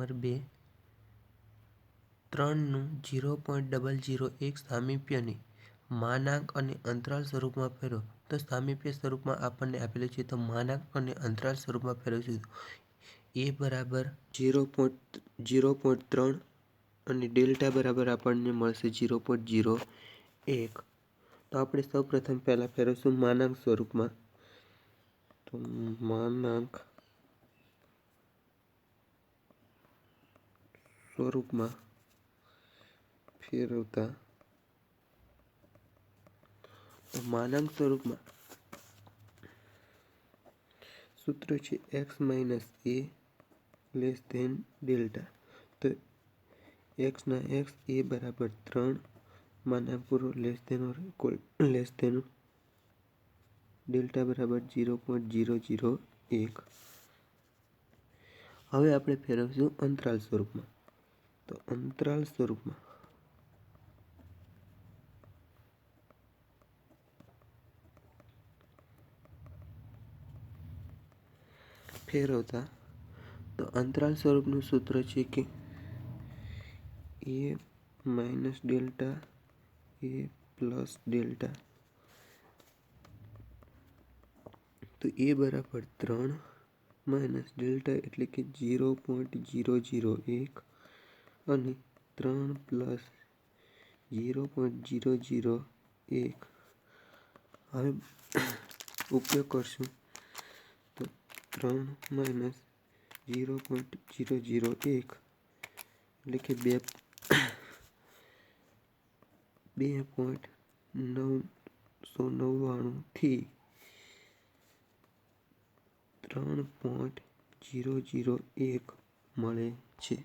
Number 2 3નું 0.001 સામીપ્યને માનાંક અને અંતરાલ સ્વરૂપમાં ફેરવો. તો સામીપ્ય સ્વરૂપમાં આપણને આપેલું છે, તો માનાંક અને અંતરાલ સ્વરૂપમાં ફેરવીશું. a બરાબર 0.3 અને ડેલ્ટા બરાબર આપણને મળશે 0.01. તો આપણે સૌપ્રથમ પહેલા ફેરવશું માનાંક સ્વરૂપમાં. તો માનાંક સ્વરૂપમાં ફેરવતા માનાંક સ્વરૂપમાં સૂત્ર છે x minus a less than delta. તો x ના x a બરાબર 3 માનાંક પૂરો લેસ ધેન ડેલ્ટા બરાબર 0.001. હવે આપણે ફેરવશું અંતરાલ સ્વરૂપમાં. તો અંતરાલ સ્વરૂપમાં ફેરવતા તો અંતરાલ સ્વરૂપનું સૂત્ર છે કે a minus delta a plus delta. તો a બરાબર 3 માઇનસ ડેલ્ટા એટલે કે 0.001 અને 3 પ્લસ 0.001. હવે ઉપયોગ કરશું. તો 3 માઇનસ 0.001 એટલે કે 2.999 થી 3.001 મળે છે.